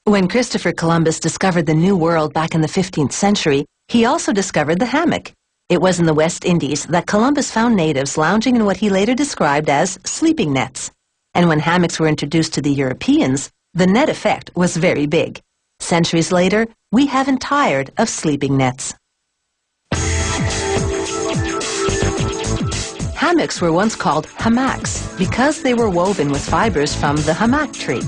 When Christopher Columbus discovered the New World back in the 15th century, he also discovered the hammock. It was in the West Indies that Columbus found natives lounging in what he later described as sleeping nets. And when hammocks were introduced to the Europeans, the net effect was very big. Centuries later, we haven't tired of sleeping nets. Hammocks were once called hammocks because they were woven with fibers from the hammock tree.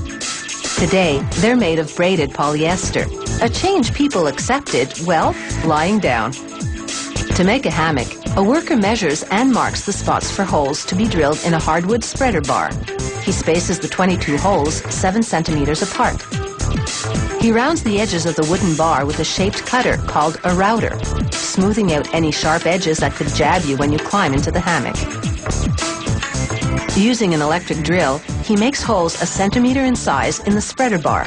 Today, they're made of braided polyester, a change people accepted, well, lying down. To make a hammock, a worker measures and marks the spots for holes to be drilled in a hardwood spreader bar. He spaces the 22 holes 7 centimeters apart. He rounds the edges of the wooden bar with a shaped cutter called a router, smoothing out any sharp edges that could jab you when you climb into the hammock. Using an electric drill, he makes holes 1 centimeter in size in the spreader bar.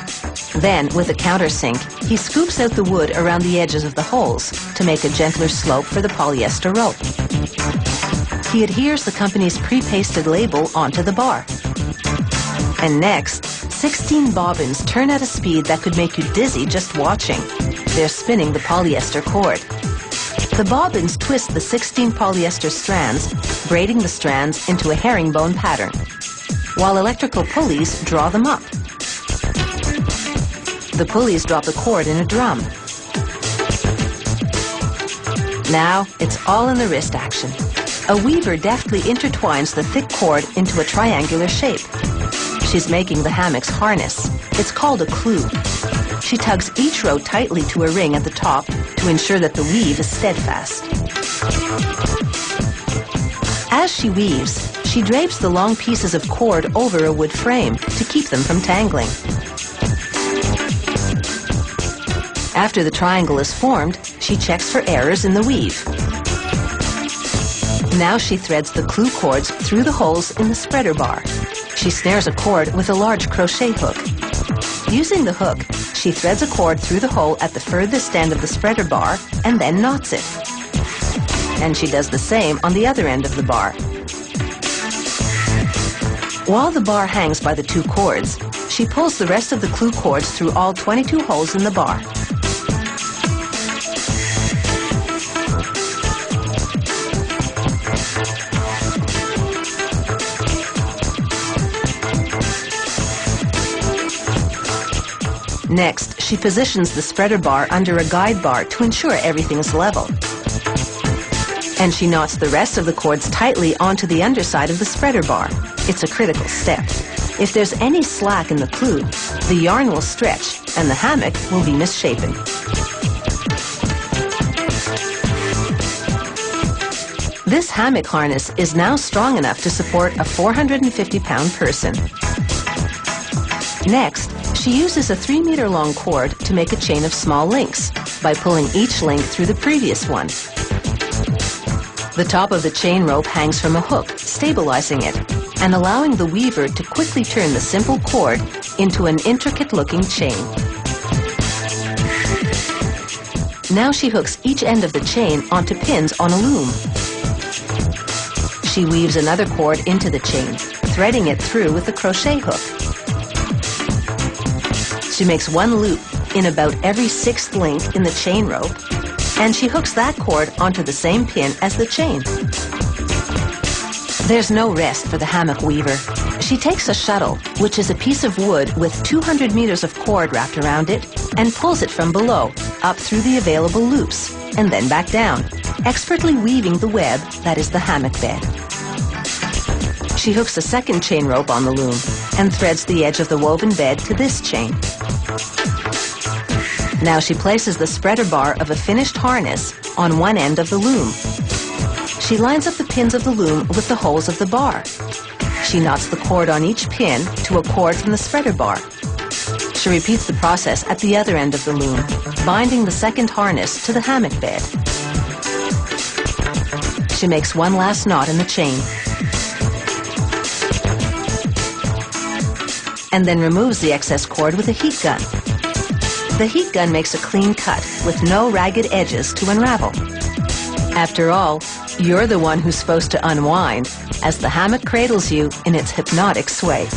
Then, with a countersink, he scoops out the wood around the edges of the holes to make a gentler slope for the polyester rope. He adheres the company's pre-pasted label onto the bar. And next, 16 bobbins turn at a speed that could make you dizzy just watching. They're spinning the polyester cord. The bobbins twist the 16 polyester strands, braiding the strands into a herringbone pattern, while electrical pulleys draw them up. The pulleys drop the cord in a drum. Now, it's all in the wrist action. A weaver deftly intertwines the thick cord into a triangular shape. She's making the hammock's harness. It's called a clew. She tugs each row tightly to a ring at the top to ensure that the weave is steadfast. As she weaves, she drapes the long pieces of cord over a wood frame to keep them from tangling. After the triangle is formed, she checks for errors in the weave. Now she threads the clew cords through the holes in the spreader bar. She snares a cord with a large crochet hook. Using the hook, she threads a cord through the hole at the furthest end of the spreader bar and then knots it. And she does the same on the other end of the bar. While the bar hangs by the 2 cords, she pulls the rest of the clew cords through all 22 holes in the bar. Next, she positions the spreader bar under a guide bar to ensure everything is level. And she knots the rest of the cords tightly onto the underside of the spreader bar. It's a critical step. If there's any slack in the clew, the yarn will stretch and the hammock will be misshapen. This hammock harness is now strong enough to support a 450-pound person. Next, she uses a 3-meter-long cord to make a chain of small links by pulling each link through the previous one. The top of the chain rope hangs from a hook, stabilizing it and allowing the weaver to quickly turn the simple cord into an intricate-looking chain. Now she hooks each end of the chain onto pins on a loom. She weaves another cord into the chain, threading it through with a crochet hook. She makes 1 loop in about every 6th link in the chain rope, and she hooks that cord onto the same pin as the chain. There's no rest for the hammock weaver. She takes a shuttle, which is a piece of wood with 200 meters of cord wrapped around it, and pulls it from below, up through the available loops, and then back down, expertly weaving the web that is the hammock bed. She hooks a second chain rope on the loom and threads the edge of the woven bed to this chain. Now she places the spreader bar of a finished harness on one end of the loom. She lines up the pins of the loom with the holes of the bar. She knots the cord on each pin to a cord from the spreader bar. She repeats the process at the other end of the loom, binding the second harness to the hammock bed. She makes 1 last knot in the chain, and then removes the excess cord with a heat gun. The heat gun makes a clean cut with no ragged edges to unravel. After all, you're the one who's supposed to unwind as the hammock cradles you in its hypnotic sway.